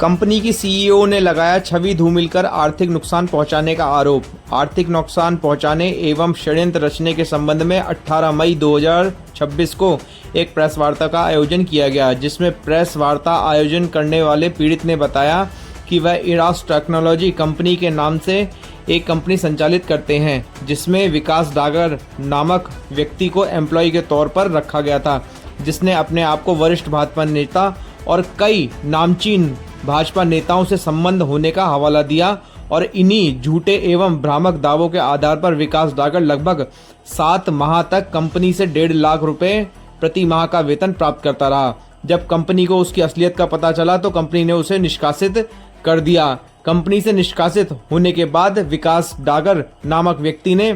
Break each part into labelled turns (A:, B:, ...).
A: Company की CEO ने लगाया छवि धूमिल कर आर्थिक नुकसान पहुंचाने का आरोप। आर्थिक नुकसान पहुंचाने एवं षड्यंत्र रचने के संबंध में 18 मई 2026 को एक प्रेस वार्ता का आयोजन किया गया, जिसमें प्रेस वार्ता आयोजन करने वाले पीड़ित ने बताया कि वह इरास टेक्नोलॉजी कंपनी के नाम से एक कंपनी संचालित करते हैं, जिसमें विकास डागर नामक व्यक्ति को एम्प्लॉय के तौर पर रखा गया था, जिसने अपने आप को वरिष्ठ भाजपा नेता और कई नामचीन भाजपा नेताओं से संबंध होने का हवाला दिया और इन्हीं झूठे एवं भ्रामक दावों के आधार पर विकास डागर लगभग 7 माह तक कंपनी से 1.5 लाख रुपए प्रति माह का वेतन प्राप्त करता रहा। जब कंपनी को उसकी असलियत का पता चला तो कंपनी ने उसे निष्कासित कर दिया। कंपनी से निष्कासित होने के बाद विकास डागर नामक व्यक्ति ने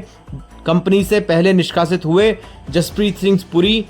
A: कंपनी से पहले निष्कासित हुए जसप्रीत सिंह पुरी,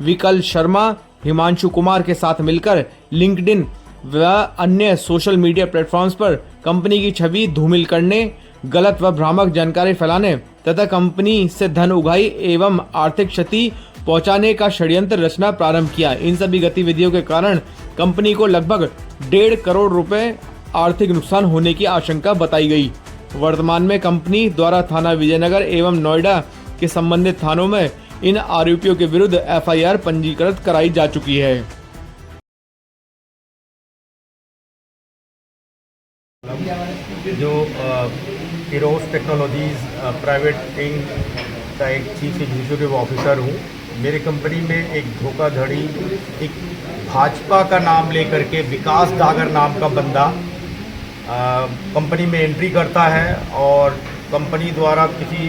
A: विकल शर्मा, हिमांशु कुमार के साथ मिलकर लिंक्डइन व अन्य सोशल मीडिया प्लेटफॉर्म्स पर कंपनी की छवि धूमिल करने, गलत व भ्रामक जानकारी फैलाने तथा कंपनी से धन उगाही एवं आर्थिक क्षति पहुंचाने का षड्यंत्र रचना प्रारंभ किया। इन सभी गतिविधियों के कारण कंपनी को लगभग 1.5 करोड़ रुपए आर्थिक नुकसान होने की आशंका बताई गई। वर्तमान में कंपनी द्वारा थाना विजयनगर एवं नोएडा के संबंधित थानों में इन आरोपियों के विरुद्ध एफआईआर पंजीकृत कराई जा चुकी है।
B: जो इरोस टेक्नोलॉजीज़ प्राइवेट इंक का एक चीफ एग्जीक्यूटिव ऑफिसर हूँ। मेरी कंपनी में एक धोखाधड़ी, एक भाजपा का नाम लेकर के विकास डागर नाम का बंदा कंपनी में एंट्री करता है और कंपनी द्वारा किसी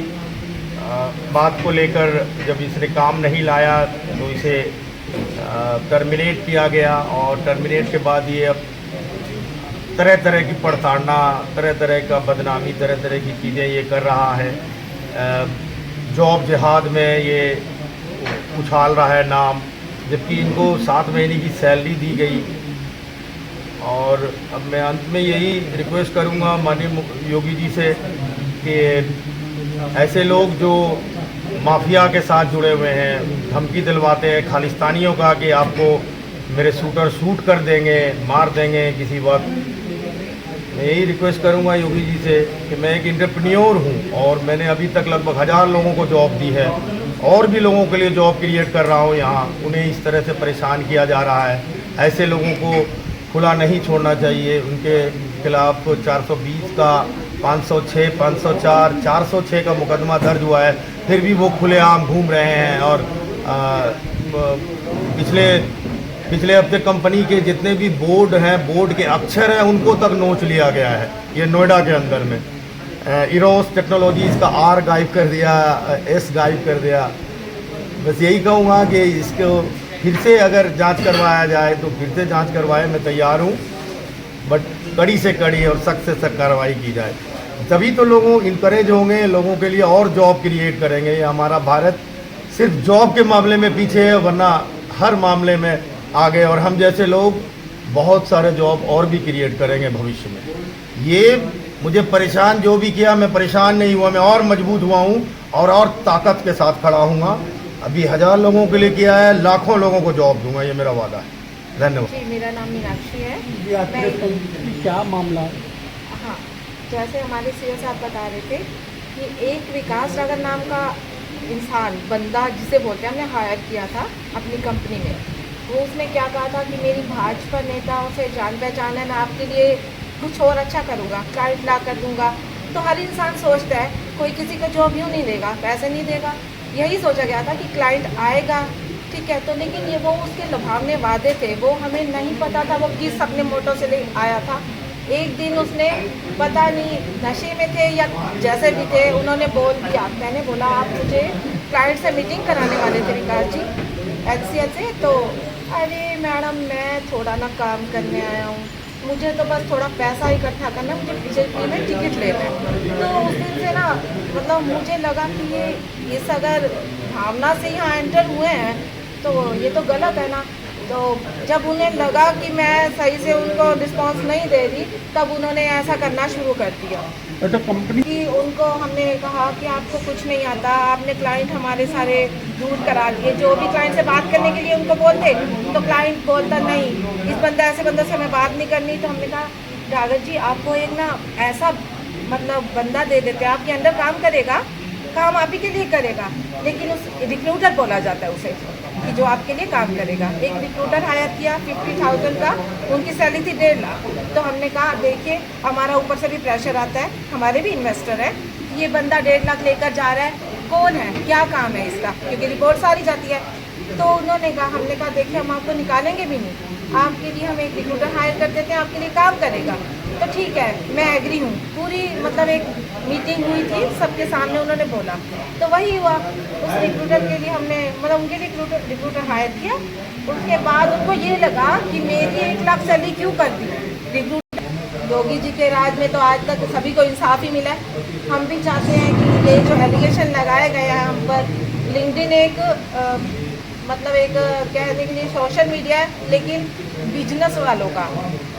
B: बात को लेकर जब इसने काम नहीं लाया तो इसे टर्मिनेट किया गया और टर्मिनेट के बाद ये अब तरह तरह की पड़ताड़ना, तरह तरह का बदनामी, तरह तरह की चीज़ें ये कर रहा है। जॉब जिहाद में ये उछाल रहा है नाम, जबकि इनको 7 महीने की सैलरी दी गई। और अब मैं अंत में यही रिक्वेस्ट करूँगा माननीय योगी जी से कि ऐसे लोग जो माफिया के साथ जुड़े हुए हैं, धमकी दिलवाते हैं खालिस्तानियों का कि आपको मेरे शूटर शूट कर देंगे, मार देंगे किसी वक्त। मैं यही रिक्वेस्ट करूंगा योगी जी से कि मैं एक एंटरप्रेन्योर हूं और मैंने अभी तक लगभग 1000 लोगों को जॉब दी है और भी लोगों के लिए जॉब क्रिएट कर रहा हूं यहाँ। उन्हें इस तरह से परेशान किया जा रहा है। ऐसे लोगों को खुला नहीं छोड़ना चाहिए। उनके खिलाफ 420 का, 506, 504, 406 का मुकदमा दर्ज हुआ है, फिर भी वो खुलेआम घूम रहे हैं। और पिछले हफ्ते कंपनी के जितने भी बोर्ड हैं, बोर्ड के अक्षर हैं, उनको तक नोच लिया गया है ये नोएडा के अंदर में। इरोस टेक्नोलॉजीज़ का आर गायब कर दिया, एस गायब कर दिया। बस यही कहूँगा कि इसको फिर से अगर जांच करवाया जाए तो फिर से जांच करवाए, मैं तैयार हूँ, बट कड़ी से कड़ी और सख्त से सख्त कार्रवाई की जाए। तभी तो लोगों इनकरेज होंगे, लोगों के लिए और जॉब क्रिएट करेंगे। ये हमारा भारत सिर्फ जॉब के मामले में पीछे है, वरना हर मामले में आगे, और हम जैसे लोग बहुत सारे जॉब और भी क्रिएट करेंगे भविष्य में। ये मुझे परेशान जो भी किया, मैं परेशान नहीं हुआ, मैं और मजबूत हुआ हूँ और ताकत के साथ खड़ा हूँगा। अभी 1000 लोगों के लिए किया है, लाखों लोगों को जॉब दूंगा, ये मेरा वादा है। धन्यवाद।
C: जी, मेरा नाम मीनाक्षी है।
D: क्या मामला?
C: हाँ, जैसे हमारे सीओ साहब बता रहे थे कि एक विकास डागर नाम का इंसान, बंदा जिसे बोलते हैं, हमने हायर किया था अपनी कंपनी में। वो उसने क्या कहा था कि मेरी भाजपा नेताओं से जान पहचान है, मैं आपके लिए कुछ और अच्छा करूँगा, क्लाइंट ला कर दूँगा। तो हर इंसान सोचता है कोई किसी को जॉब यूँ नहीं देगा, पैसे नहीं देगा। यही सोचा गया था कि क्लाइंट आएगा, ठीक है, तो लेकिन ये वो उसके लुभावने वादे थे, वो हमें नहीं पता था वो किस अपने मोटो से ले आया था। एक दिन उसने पता नहीं नशे में थे या जैसे भी थे, उन्होंने बोल दिया। मैंने बोला आप मुझे क्लाइंट से मीटिंग कराने वाले थे विकास जी HCL से, तो अरे मैडम मैं थोड़ा ना काम करने आया हूँ, मुझे तो बस थोड़ा पैसा इकट्ठा करना है, मुझे बीजेपी में टिकट लेना है। तो उस दिन से ना मतलब मुझे लगा कि इस अगर भावना से यहाँ एंटर हुए हैं तो ये तो गलत है ना। तो जब उन्हें लगा कि मैं सही से उनको रिस्पांस नहीं दे रही, तब उन्होंने ऐसा करना शुरू कर दिया
D: तो कंपनी
C: कि उनको हमने कहा कि आपको कुछ नहीं आता, आपने क्लाइंट हमारे सारे दूर करा दिए। जो भी क्लाइंट से बात करने के लिए उनको बोलते तो क्लाइंट बोलता नहीं, इस ऐसे बंदे से हमें बात नहीं करनी। तो हमने कहा डागर जी आपको एक ना ऐसा मतलब बंदा दे देते हैं, आपके अंदर काम करेगा, काम आप ही के लिए करेगा, लेकिन उस रिक्रूटर बोला जाता है उसे कि जो आपके लिए काम करेगा। एक रिक्रूटर हायर किया 50,000 का, उनकी सैलरी थी 1.5 लाख। तो हमने कहा देखिए हमारा ऊपर से भी प्रेशर आता है, हमारे भी इन्वेस्टर है, ये बंदा 1.5 लाख लेकर जा रहा है, कौन है, क्या काम है इसका, क्योंकि रिपोर्ट सारी जाती है। तो उन्होंने कहा, हमने कहा देखिए हम आपको निकालेंगे भी नहीं, आपके लिए हम एक रिक्रूटर हायर कर देते हैं, आपके लिए काम करेगा। तो ठीक है मैं एग्री हूँ। पूरी मतलब एक मीटिंग हुई थी, सबके सामने उन्होंने बोला, तो वही हुआ। उस रिक्रूटर के लिए हमने मतलब उनके लिए रिक्रूटर हायर किया। उसके बाद उनको ये लगा कि मेरी 1 लाख सैलरी क्यों कर दी रिक्रूटर। योगी जी के राज में तो आज तक सभी को इंसाफ ही मिला है। हम भी चाहते हैं कि ये जो एलिगेशन लगाया गया है हम पर, लिंक्डइन एक मतलब एक कहने के लिए सोशल मीडिया है, लेकिन बिजनेस वालों का,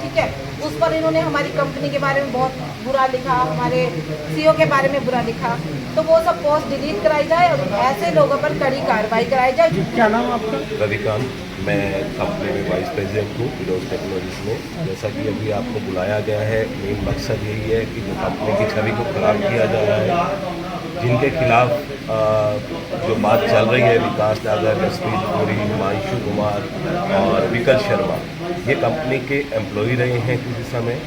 C: ठीक है, उस पर इन्होंने हमारी कंपनी के बारे में बहुत बुरा लिखा, हमारे सीईओ के बारे में बुरा लिखा। तो वो सब पोस्ट डिलीट कराई जाए और ऐसे लोगों पर कड़ी कार्रवाई कराई जाए।
D: क्या नाम आपका?
E: रविकांत, मैं कंपनी में वाइस प्रेसिडेंट हूँ किरोस टेक्नोलॉजीज में। जैसा कि अभी आपको बुलाया गया है, मेन मकसद यही है कि जो कंपनी की छवि को खराब किया जा रहा है, जिनके खिलाफ जो बात चल रही है, विकास डागर, जसप्रीत पुरी, हिमांशु कुमार और विकल शर्मा, ये कंपनी के एम्प्लॉय रहे हैं किसी समय।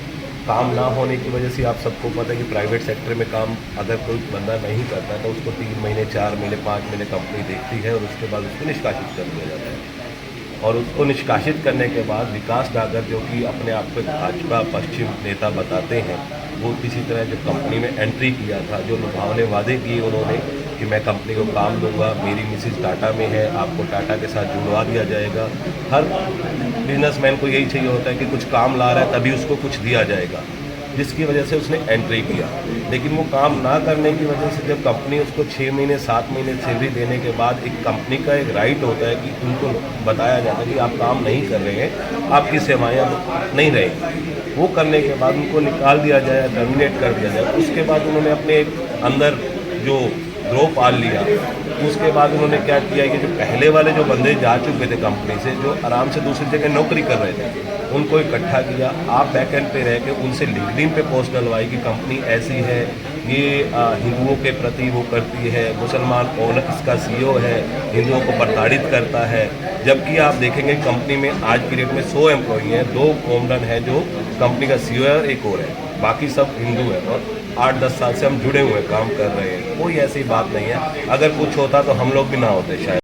E: काम ना होने की वजह से आप सबको पता है कि प्राइवेट सेक्टर में काम अगर कोई बंदा नहीं करता तो उसको 3 महीने, 4 महीने, 5 महीने कंपनी देखती है और उसके बाद उसको निष्कासित कर दिया जाता है। और उसको निष्कासित करने के बाद विकास डागर, जो कि अपने आप को भाजपा पश्चिम नेता बताते हैं, वो किसी तरह जो कंपनी में एंट्री किया था, जो लुभावने वादे किए उन्होंने कि मैं कंपनी को काम दूंगा, मेरी मिसेज टाटा में है, आपको टाटा के साथ जुड़वा दिया जाएगा। हर बिजनेसमैन को यही चाहिए होता है कि कुछ काम ला रहा है तभी उसको कुछ दिया जाएगा, जिसकी वजह से उसने एंट्री किया। लेकिन वो काम ना करने की वजह से जब कंपनी उसको 6 महीने, 7 महीने सैलरी देने के बाद एक कंपनी का एक राइट होता है कि उनको बताया जाता है कि आप काम नहीं कर रहे हैं, आपकी सेवाएं अब नहीं रहेंगी। वो करने के बाद उनको निकाल दिया जाए, टर्मिनेट कर दिया जाए। उसके बाद उन्होंने अपने एक अंदर जो ग्रो पाल लिया। उसके बाद उन्होंने क्या किया कि जो पहले वाले जो बंदे जा चुके थे कंपनी से, जो आराम से दूसरी जगह नौकरी कर रहे थे, उनको इकट्ठा किया। आप बैकएंड पे रह के उनसे लिंक्डइन पे पोस्ट डलवाई कि कंपनी ऐसी है, ये हिंदुओं के प्रति वो करती है, मुसलमान ओनर इसका सीईओ है, हिंदुओं को प्रताड़ित करता है। जबकि आप देखेंगे कंपनी में आज की डेट में 100 एम्प्लॉई हैं, 2 कॉमन है जो कंपनी का सीईओ है और एक और है, बाकी सब हिंदू है। और 8-10 साल से हम जुड़े हुए काम कर रहे हैं। कोई ऐसी बात नहीं है। अगर कुछ होता तो हम लोग भी ना होते शायद।